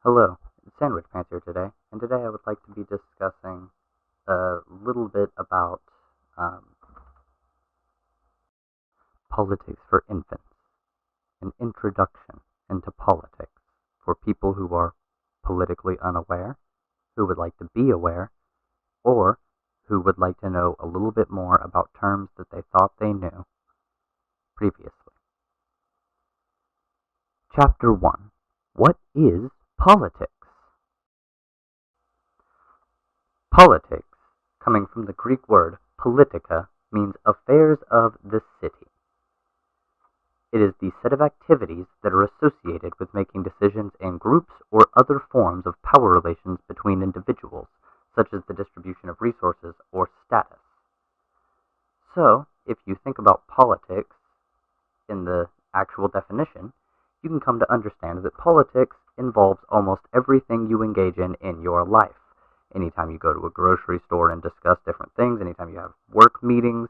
Hello, it's Sandwhichpants here today, and today I would like to be discussing a little bit about um, politics for infants, an introduction into politics for people who are politically unaware, who would like to be aware, or who would like to know a little bit more about terms that they thought they knew previously. Chapter 1. What is politics? Politics, coming from the Greek word politika, means affairs of the city. It is the set of activities that are associated with making decisions in groups or other forms of power relations between individuals, such as the distribution of resources or status. So, if you think about politics in the actual definition, you can come to understand that politics involves almost everything you engage in your life. Anytime you go to a grocery store and discuss different things, anytime you have work meetings,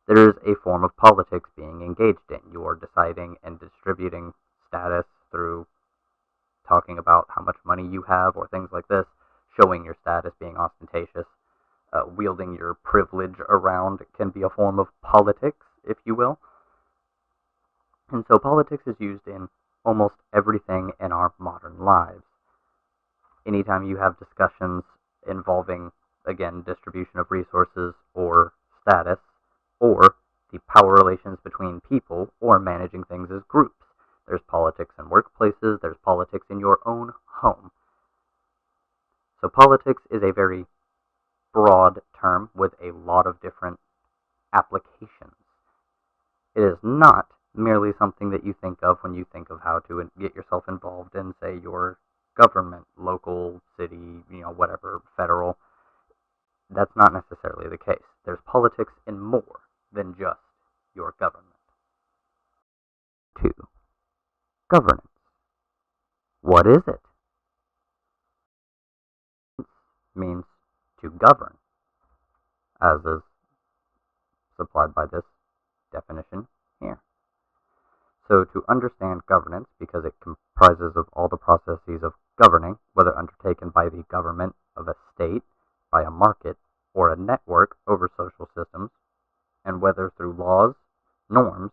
there is a form of politics being engaged in. You are deciding and distributing status through talking about how much money you have or things like this, showing your status, being ostentatious, wielding your privilege around can be a form of politics, if you will. And so politics is used in almost everything in our modern lives. Anytime you have discussions involving, again, distribution of resources or status, or the power relations between people, or managing things as groups. There's politics in workplaces, there's politics in your own home. So politics is a very broad term with a lot of different applications. It is not merely something that you think of when you think of how to get yourself involved in, say, your government, local, city, whatever, federal. That's not necessarily the case. There's politics in more than just your government. 2. Governance. What is it? Means to govern, as is supplied by this definition here. So to understand governance, because it comprises of all the processes of governing, whether undertaken by the government of a state, by a market, or a network over social systems, and whether through laws, norms,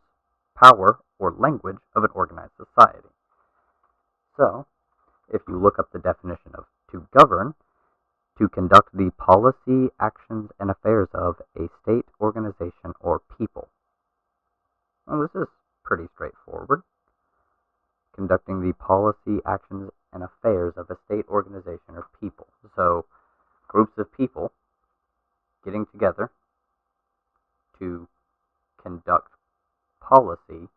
power, or language of an organized society. So, if you look up the definition of to govern, to conduct the policy, actions, and affairs of a state, organization, or people. Well, this is pretty straightforward. Conducting the policy, actions, and affairs of a state, organization, or people. So, groups of people getting together to conduct policy,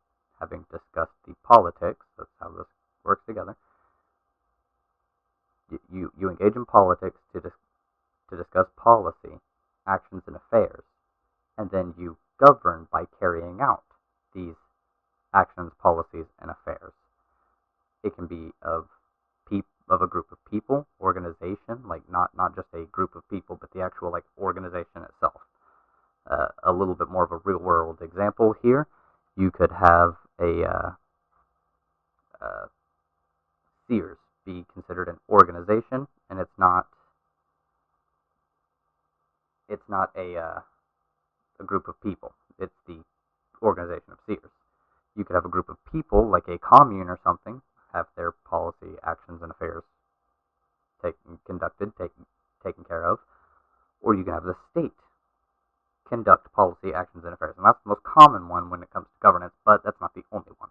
having discussed the politics, that's how this works together. You engage in politics to discuss policy, actions, and affairs, and then you govern by carrying out these actions, policies, and affairs. It can be of a group of people, organization, like not just a group of people, but the actual organization itself. A little bit more of a real world example here. You could have a Sears be considered an organization, and it's not a group of people. It's the organization of Sears. You could have a group of people, like a commune or something, have their policy, actions, and affairs taken care of, or you can have the state conduct policy, actions, and affairs. And that's the most common one when it comes to governance, but that's not the only one.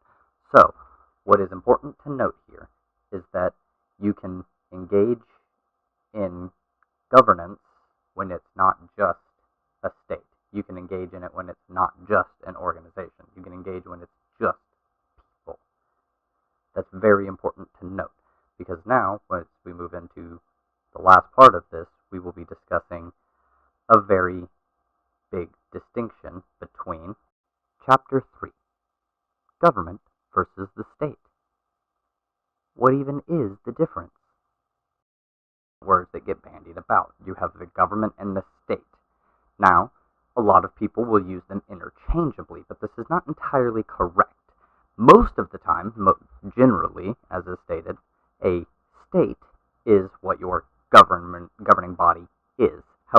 So, what is important to note here is that you can engage in governance when it's not just a state. You can engage in it when it's not just an organization. You can engage when it's just people. That's very important to note, because now, once we move into the last part of this, we will be discussing a very big distinction between Chapter 3, Government versus the State. What even is the difference? Words that get bandied about. You have the government and the state. Now, a lot of people will use them interchangeably, but this is not entirely correct. Most of the time, generally, as is stated, a state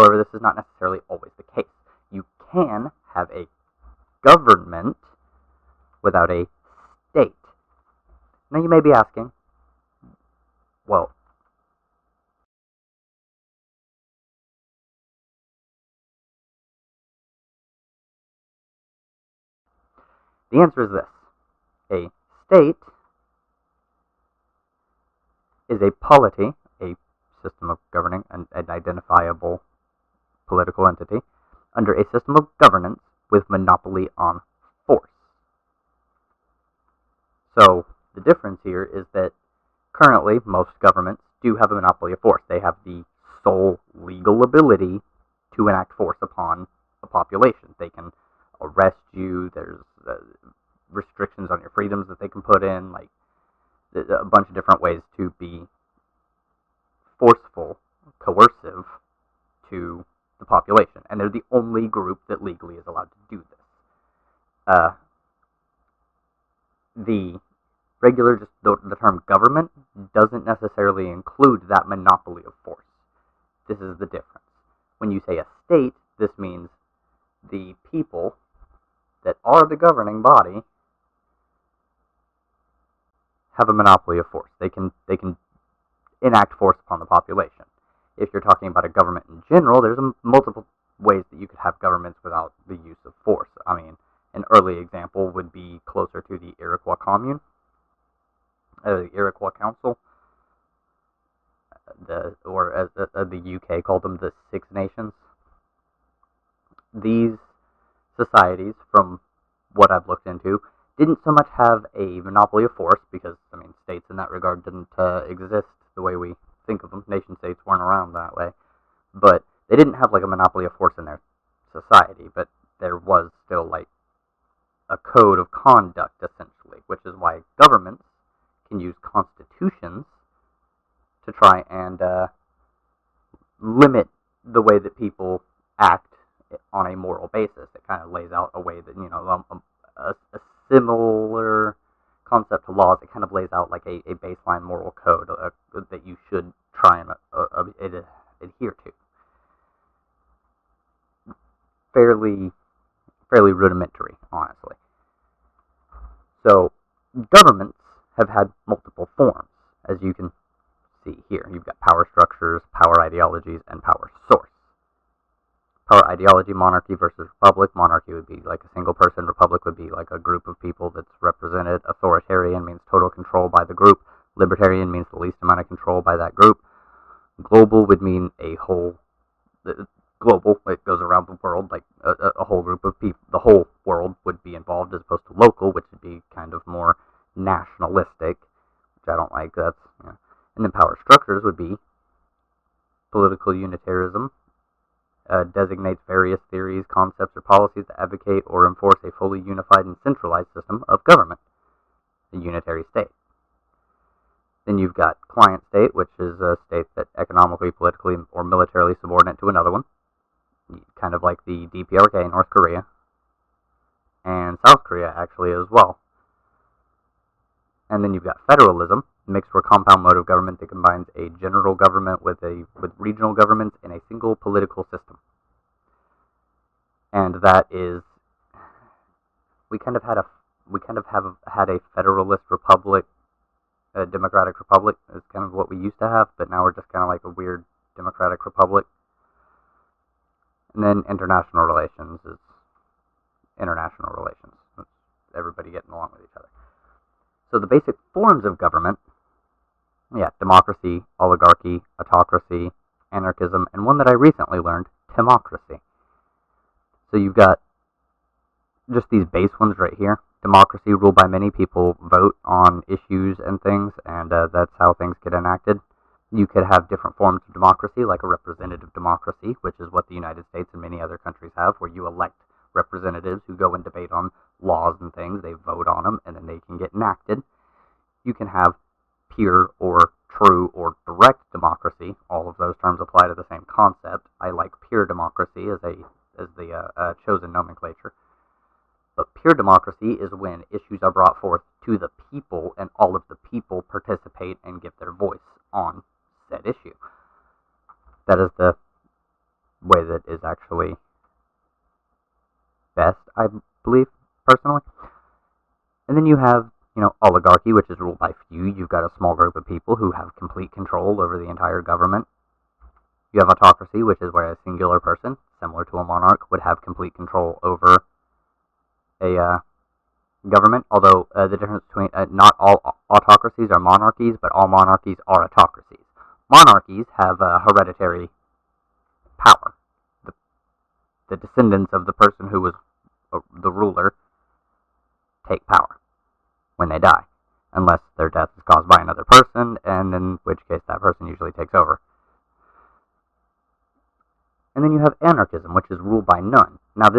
However, this is not necessarily always the case. You can have a government without a state. Now you may be asking, well, the answer is this. A state is a polity, a system of governing an identifiable political entity, under a system of governance with monopoly on force. So the difference here is that currently most governments do have a monopoly of force. They have the sole legal ability to enact force upon a population. They can arrest you. There's restrictions on your freedoms that they can put in, like a bunch of different ways to be forceful, coercive to the population. And they're the only group that legally is allowed to do this. The regular, just the term government doesn't necessarily include that monopoly of force. This is the difference. When you say a state, this means the people that are the governing body have a monopoly of force. They can enact force upon the population. If you're talking about a government in general, there's multiple ways that you could have governments without the use of force. I mean, an early example would be closer to the Iroquois Commune, the Iroquois Council, or as the UK called them, the Six Nations. These societies, from what I've looked into, didn't so much have a monopoly of force because, I mean, states in that regard didn't exist the way we think of them. Nation states weren't around that way. But they didn't have like a monopoly of force in their society, but there was still like a code of conduct, essentially, which is why governments can use constitutions to try and limit the way that people act on a moral basis. It kind of lays out a way that, you know, a similar concept to laws. It kind of lays out like a baseline moral code that you should try and adhere to. Fairly rudimentary, honestly. So governments have had multiple forms, as you can see here. You've got power structures, power ideologies, and power source. Power ideology, monarchy versus republic. Monarchy would be like a single person. Republic would be like a group of people that's represented. Authoritarian means total control by the group. Libertarian means the least amount of control by that group. Global would mean a whole, global, it goes around the world, like a whole group of people. The whole world would be involved, as opposed to local, which would be kind of more nationalistic, which I don't like. That's, you know. And then power structures would be political unitarism. Designates various theories, concepts, or policies that advocate or enforce a fully unified and centralized system of government, the unitary state. Then you've got client state, which is a state that economically, politically, or militarily subordinate to another one, kind of like the DPRK, North Korea, and South Korea actually as well. And then you've got federalism, mixed or compound mode of government that combines a general government with regional governments in a single political system. And that is, we kind of have had a federalist republic, a democratic republic is kind of what we used to have, but now we're just kind of like a weird democratic republic. And then international relations is international relations. It's everybody getting along with each other. So the basic forms of government, democracy, oligarchy, autocracy, anarchism, and one that I recently learned, timocracy. So you've got just these base ones right here. Democracy, ruled by many people, vote on issues and things, and that's how things get enacted. You could have different forms of democracy, like a representative democracy, which is what the United States and many other countries have, where you elect representatives who go and debate on laws and things. They vote on them, and then they can get enacted. You can have pure or true or direct democracy. All of those terms apply to the same concept. I like pure democracy as the chosen nomenclature. But pure democracy is when issues are brought forth to the people, and all of the people participate and give their voice on said issue. That is the way that is actually best, I believe, personally. And then you have, oligarchy, which is ruled by few. You've got a small group of people who have complete control over the entire government. You have autocracy, which is where a singular person, similar to a monarch, would have complete control over a government, although the difference between not all autocracies are monarchies, but all monarchies are autocracies. Monarchies have hereditary power. The descendants of the person who was the ruler take power when they die, unless their death is caused by another person, and in which case that person usually takes over. And then you have anarchism, which is rule by none. Now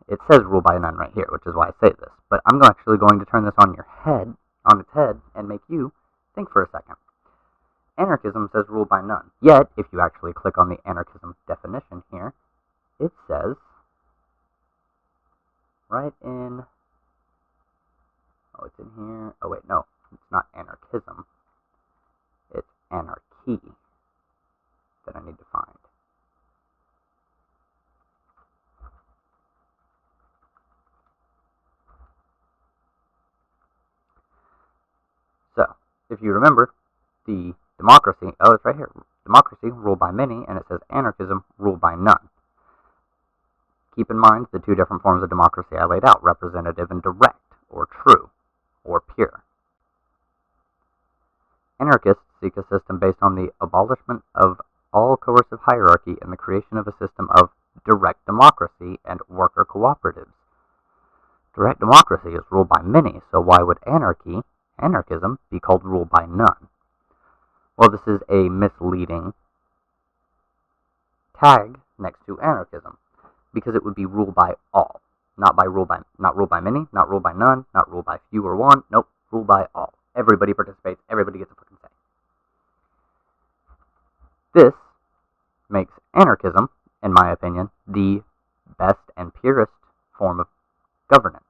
it says rule by none right here, which is why I say this, but I'm actually going to turn this on its head, and make you think for a second. Anarchism says rule by none. Yet, if you actually click on the anarchism definition here, it says, right in, it's in here, oh wait, no, it's not anarchism, it's anarchy that I need to find. So, if you remember, the democracy, it's right here, democracy, ruled by many, and it says anarchism, ruled by none. Keep in mind the two different forms of democracy I laid out, representative and direct, or true, or pure. Anarchists seek a system based on the abolishment of all coercive hierarchy and the creation of a system of direct democracy and worker cooperatives. Direct democracy is ruled by many, so why would anarchism, be called ruled by none? Well, this is a misleading tag next to anarchism, because it would be ruled by all, not ruled by many, not ruled by none, not ruled by few or one. Nope, ruled by all. Everybody participates. Everybody gets a fucking say. This makes anarchism, in my opinion, the best and purest form of governance,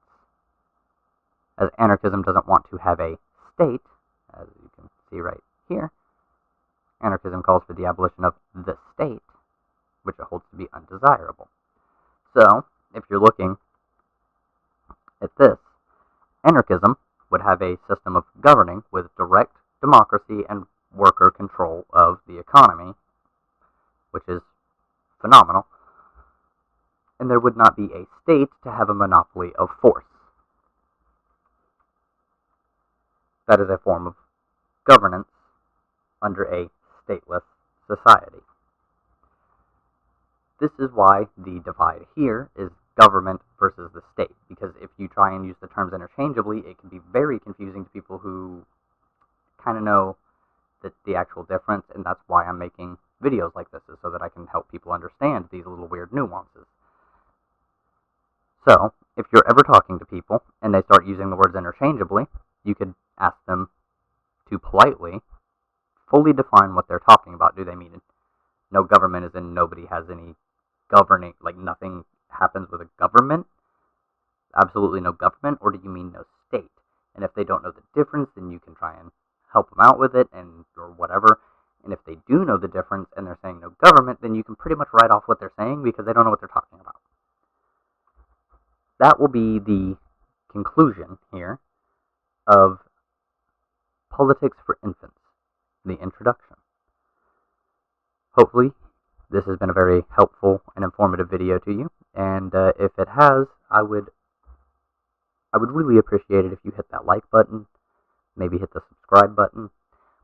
as anarchism doesn't want to have a state, as you can see right here. Anarchism calls for the abolition of the state, which it holds to be undesirable. So, if you're looking at this, anarchism would have a system of governing with direct democracy and worker control of the economy, which is phenomenal, and there would not be a state to have a monopoly of force. That is a form of governance under a stateless society. This is why the divide here is government versus the state, because if you try and use the terms interchangeably, it can be very confusing to people who kind of know the actual difference, and that's why I'm making videos like this, is so that I can help people understand these little weird nuances. So, if you're ever talking to people and they start using the words interchangeably, you could ask them to politely, fully define what they're talking about. Do they mean no government as in nobody has any governing, like nothing happens with a government? Absolutely no government? Or do you mean no state? And if they don't know the difference, then you can try and help them out with it, or whatever. And if they do know the difference and they're saying no government, then you can pretty much write off what they're saying because they don't know what they're talking about. That will be the conclusion here of Politics for Infants, the introduction. Hopefully, this has been a very helpful and informative video to you, and if it has, I would really appreciate it if you hit that like button, maybe hit the subscribe button,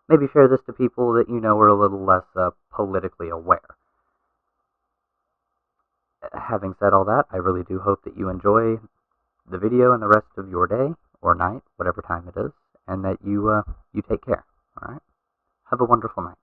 maybe share this to people that you know are a little less politically aware. Having said all that, I really do hope that you enjoy the video and the rest of your day or night, whatever time it is, and that you take care. All right? Have a wonderful night.